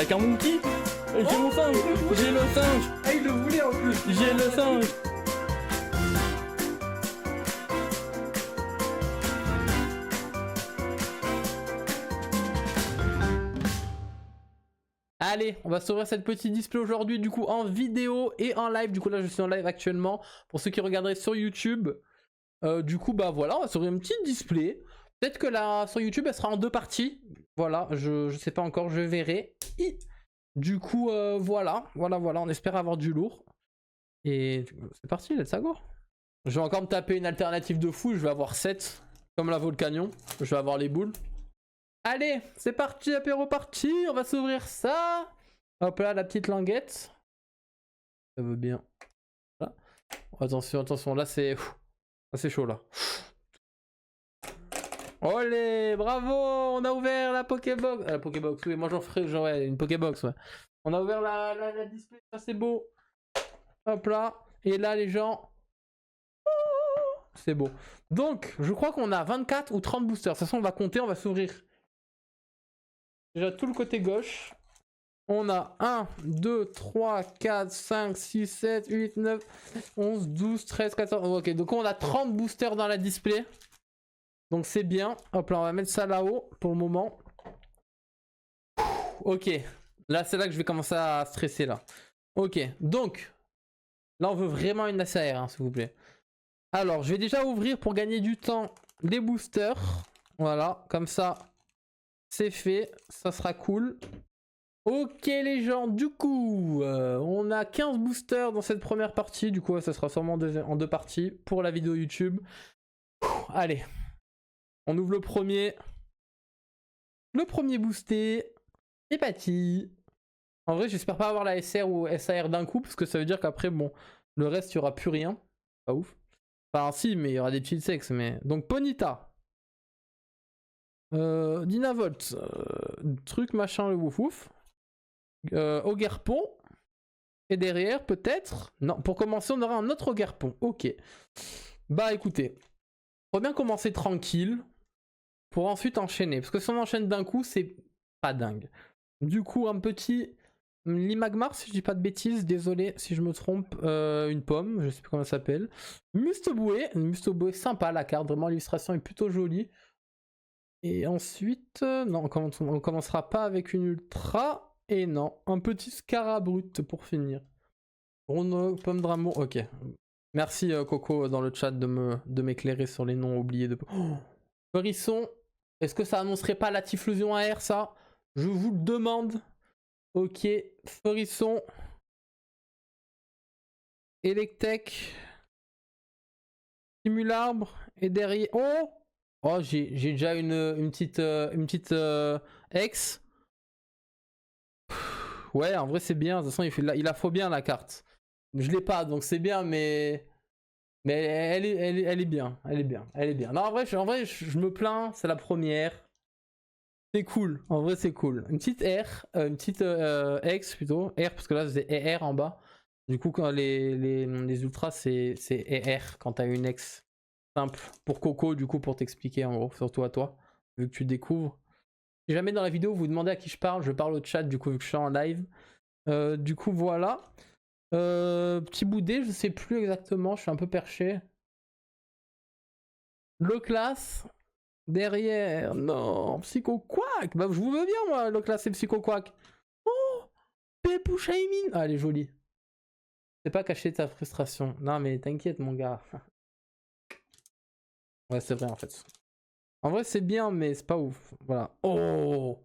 Avec un monkey. J'ai mon singe. J'ai le singe. Ah, il le voulait en plus. J'ai le singe. Allez, on va s'ouvrir cette petite display aujourd'hui du coup en vidéo et en live. Du coup là je suis en live actuellement pour ceux qui regarderaient sur YouTube. Du coup bah voilà, on va s'ouvrir une petite display. Peut-être que là sur YouTube elle sera en 2 parties. Voilà, je sais pas encore, je verrai. Du coup voilà, on espère avoir du lourd. Et c'est parti, let's go. Je vais encore me taper une alternative de fou, je vais avoir 7 comme la Volcanion. Je vais avoir les boules. Allez, c'est parti, apéro parti, on va s'ouvrir ça. Hop là, la petite languette. Ça veut bien. Là. Attention, attention, là c'est chaud là. Olé, bravo, on a ouvert la Pokébox. La Pokébox, oui, moi j'en ferai ouais, une Pokébox, ouais. On a ouvert la display, ça c'est beau. Hop là, et là les gens... C'est beau. Donc, je crois qu'on a 24 ou 30 boosters. De toute façon, on va compter, on va s'ouvrir. Déjà tout le côté gauche. On a 1, 2, 3, 4, 5, 6, 7, 8, 9, 11, 12, 13, 14. Ok, donc on a 30 boosters dans la display. Donc c'est bien. Hop là, on va mettre ça là-haut pour le moment. Ok. Là, c'est là que je vais commencer à stresser là. Ok, donc. Là, on veut vraiment une ACR, hein, s'il vous plaît. Alors, je vais déjà ouvrir pour gagner du temps les boosters. Voilà, comme ça. C'est fait, ça sera cool. Ok les gens, du coup, on a 15 boosters dans cette première partie. Du coup, ça sera sûrement en 2 parties pour la vidéo YouTube. Allez, on ouvre le premier. Le premier boosté. C'est parti. En vrai, j'espère pas avoir la SR ou SAR d'un coup, parce que ça veut dire qu'après, bon, le reste, il n'y aura plus rien. Pas ouf. Enfin, si, mais il y aura des petits sexes. Mais... Donc, Ponyta. Dynavolt, truc machin le wouf wouf. Ogerpon. Et derrière peut-être... Non, pour commencer on aura un autre Ogerpon. Ok. Bah écoutez. Faut bien commencer tranquille. Pour ensuite enchaîner. Parce que si on enchaîne d'un coup c'est pas dingue. Du coup un petit Limagmar si je dis pas de bêtises. Désolé si je me trompe. Une pomme, je sais plus comment ça s'appelle. Mustoboué. Mustoboué sympa la carte. Vraiment l'illustration est plutôt jolie. Et ensuite, non, on commencera pas avec une ultra. Et non, un petit Scarabrut pour finir. Bruno, pomme d'amour, ok. Merci Coco dans le chat de m'éclairer sur les noms oubliés de... Oh, Frisson, est-ce que ça annoncerait pas la Typhlosion AR ça? Je vous le demande. Ok, Frisson. Electek. Simularbre. Et derrière... Oh! Oh, j'ai déjà une petite ex. Ouais, en vrai, c'est bien. De toute façon, il la faut bien la carte. Je l'ai pas, donc c'est bien, mais elle est bien. Elle est bien. Elle est bien. Non, en vrai, je me plains. C'est la première. C'est cool. En vrai, c'est cool. Une petite R. Une petite X plutôt. R, parce que là, c'est R en bas. Du coup, quand les ultras, c'est R quand t'as une X. Simple pour Coco, du coup, pour t'expliquer en gros, surtout à toi, vu que tu découvres. Si jamais dans la vidéo vous demandez à qui je parle au chat, du coup, vu que je suis en live. Du coup, voilà. Petit boudé, je sais plus exactement, je suis un peu perché. Le classe. Derrière, non, Psycho Quack. Bah, je vous veux bien, moi, le classe et Psycho Quack. Oh, Pepou Shaimin. Ah, elle est jolie. C'est pas cacher ta frustration. Non, mais t'inquiète, mon gars. Ouais, c'est vrai en fait. En vrai, c'est bien, mais c'est pas ouf. Voilà. Oh!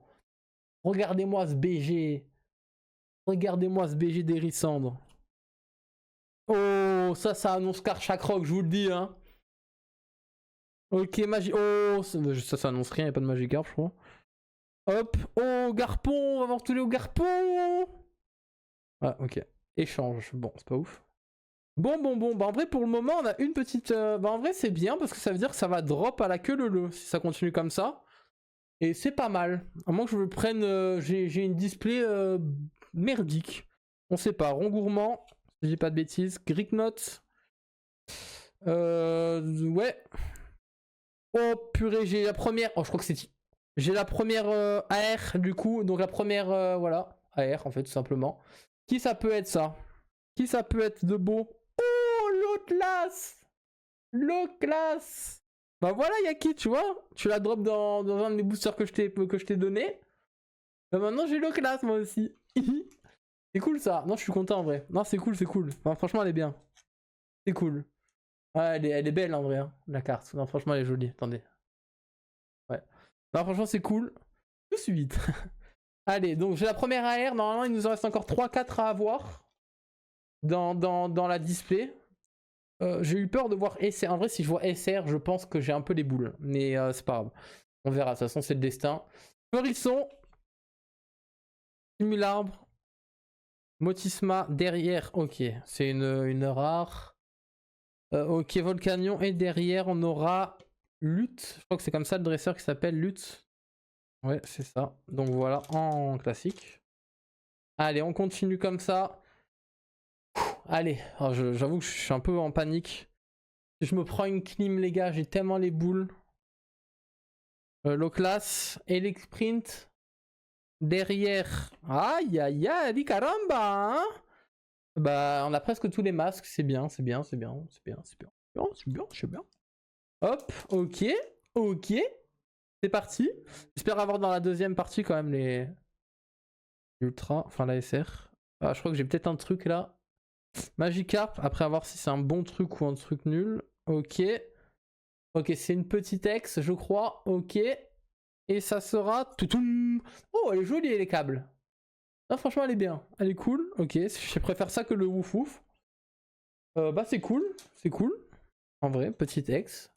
Regardez-moi ce BG. Regardez-moi ce BG d'Hérisandre. Oh, ça annonce Karchakroc, je vous le dis, hein. Ok, magie. Oh, ça annonce rien, y'a pas de Magikarp, je crois. Hop. Oh, Garpon, on va voir tous les Garpon. Ah, ok. Échange. Bon, c'est pas ouf. Bon. Bah, en vrai, pour le moment, on a une petite... Bah, en vrai, c'est bien, parce que ça veut dire que ça va drop à la queue leu si ça continue comme ça. Et c'est pas mal. À moins que je me prenne... j'ai une display merdique. On sait pas. Rond gourmand, si je dis pas de bêtises. Greek Note. Ouais. Oh purée, j'ai la première... Oh, je crois que c'est... J'ai la première AR, du coup. Donc la première... voilà. AR en fait tout simplement. Qui ça peut être ça? Qui ça peut être de beau? Oh, l'autre classe! L'autre classe! Bah voilà, Yaki, tu vois? Tu la drop dans un de mes boosters que je t'ai donné. Bah maintenant j'ai l'autre classe moi aussi. C'est cool ça. Non, je suis content en vrai. Non, c'est cool, c'est cool. Enfin, franchement, elle est bien. C'est cool. Ouais, elle est belle en vrai, hein, la carte. Non, franchement, elle est jolie. Attendez. Ouais. Non, franchement, c'est cool. Tout de suite. Allez, donc j'ai la première AR. Normalement, il nous en reste encore 3-4 à avoir dans la display. J'ai eu peur de voir SR. En vrai, si je vois SR, je pense que j'ai un peu les boules. Mais c'est pas grave. On verra. De toute façon, c'est le destin. Florisson. Simularbre. Motisma derrière. Ok, c'est une rare. Ok, Volcanion. Et derrière, on aura Lutte. Je crois que c'est comme ça le dresseur qui s'appelle Lutte. Ouais, c'est ça. Donc voilà, en classique. Allez, on continue comme ça. Allez, j'avoue que je suis un peu en panique. Si je me prends une clim, les gars, j'ai tellement les boules. Low class, Elix Sprint. Derrière. Aïe, aïe, aïe, caramba, hein. Bah, on a presque tous les masques, c'est bien, c'est bien, c'est bien, c'est bien, c'est bien. C'est bien, c'est bien. Hop, ok, ok. C'est parti. J'espère avoir dans la deuxième partie quand même les Ultra, enfin la SR. Ah, je crois que j'ai peut-être un truc là. Magikarp, après à voir si c'est un bon truc ou un truc nul. Ok. Ok, c'est une petite ex, je crois. Ok. Et ça sera... Toutoum. Oh, elle est jolie, les câbles. Non, franchement, elle est bien. Elle est cool. Ok, je préfère ça que le ouf ouf. Bah, c'est cool. C'est cool. En vrai, petite ex.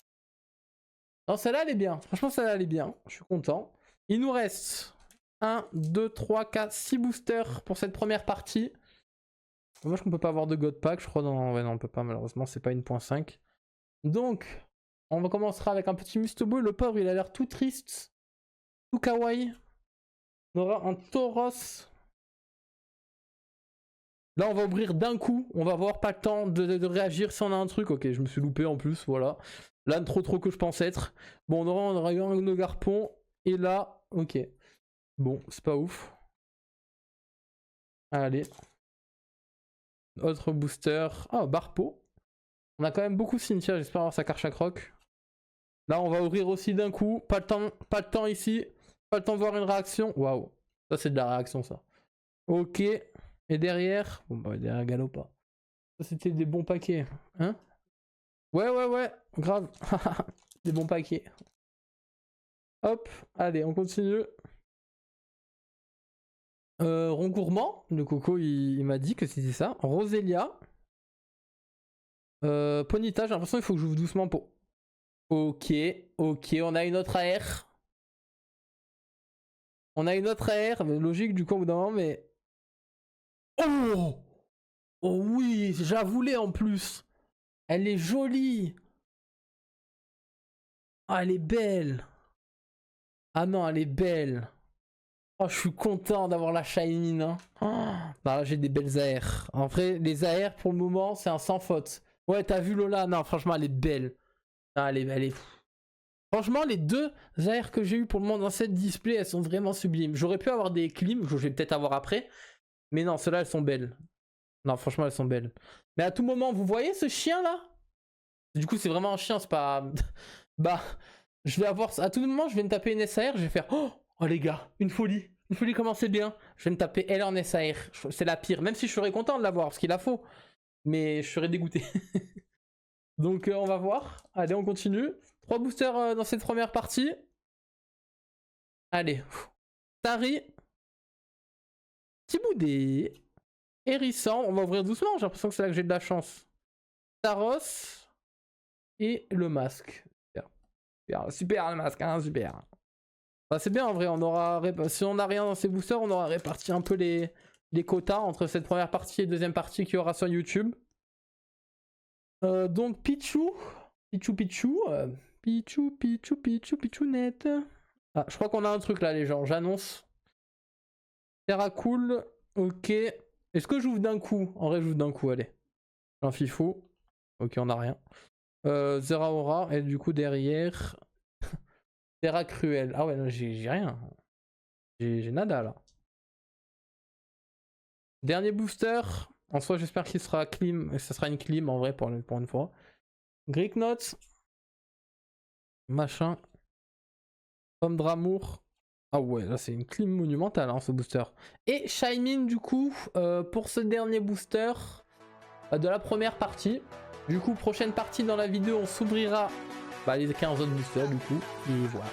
Non, celle-là, elle est bien. Franchement, celle-là, elle est bien. Je suis content. Il nous reste 1, 2, 3, 4, 6 boosters pour cette première partie. Dommage qu'on peut pas avoir de God Pack, je crois. Ouais, non, on peut pas, malheureusement, c'est pas 1.5. Donc, on commencera avec un petit Mustobo. Le pauvre, il a l'air tout triste, tout kawaii. On aura un Tauros. Là, on va ouvrir d'un coup. On va avoir pas le temps de réagir si on a un truc. Ok, je me suis loupé en plus, voilà. Là, trop que je pense être. Bon, on aura eu un Garpon. Et là, ok. Bon, c'est pas ouf. Allez. Autre booster. Ah, Barpo. On a quand même beaucoup Cynthia, j'espère avoir sa Karchakroc. Là, on va ouvrir aussi d'un coup. Pas le temps ici. Pas le temps de voir une réaction. Waouh. Ça, c'est de la réaction, ça. Ok. Et derrière. Bon, bah, derrière Galopa. Ça, c'était des bons paquets. Hein? Ouais. Grave. Des bons paquets. Hop. Allez, on continue. Rongourmand. Le coco, il m'a dit que c'était ça. Roselia. Ponyta, j'ai l'impression qu'il faut que j'ouvre doucement pour. Ok, on a une autre AR. On a une autre AR, mais logique du coup au bout d'un moment, mais... Oh! Oh oui, j'avoue en plus. Elle est jolie. Ah, elle est belle. Ah non, elle est belle. Oh, je suis content d'avoir la Shiny, hein. Oh, bah, j'ai des belles AR. En vrai, les AR pour le moment, c'est un sans faute. Ouais, t'as vu Lola? Non, franchement, elle est belle. Ah, elle est... Franchement, les deux AR que j'ai eu pour le moment dans cette display, elles sont vraiment sublimes. J'aurais pu avoir des clims, que je vais peut-être avoir après. Mais non, celles-là, elles sont belles. Non, franchement, elles sont belles. Mais à tout moment, vous voyez ce chien-là? Du coup, c'est vraiment un chien, c'est pas... Bah, je vais avoir... À tout moment, je vais me taper une SAR, je vais faire... Oh les gars, une folie. Une folie, comment c'est bien. Je vais me taper elle en SAR. C'est la pire. Même si je serais content de l'avoir, parce qu'il la faut. Mais je serais dégoûté. Donc, on va voir. Allez, on continue. 3 boosters dans cette première partie. Allez. Tari. Thiboudé. Hérisson. On va ouvrir doucement. J'ai l'impression que c'est là que j'ai de la chance. Taros. Et le masque. Super le masque, hein, super. Bah, c'est bien en vrai. On aura si on n'a rien dans ces boosters, on aura réparti un peu les quotas entre cette première partie et deuxième partie qu'il y aura sur YouTube. Donc Pichou. Pichounette. Ah, je crois qu'on a un truc là, les gens. J'annonce. Terra cool. Ok. Est-ce que j'ouvre d'un coup? En vrai, j'ouvre d'un coup, allez. Un fifou. Ok, on a rien. Zeraora. Et du coup, derrière. Terra cruel. Ah ouais, j'ai rien. J'ai nada là. Dernier booster. En soi, j'espère qu'il sera clean. Ça sera une clim en vrai pour une fois. Greek Notes. Machin. Pomme d'amour. Ah ouais, là c'est une clim monumentale hein, ce booster. Et Shaymin du coup, pour ce dernier booster de la première partie. Du coup, prochaine partie dans la vidéo, on s'ouvrira les 15 autres boosters du coup. Et voilà.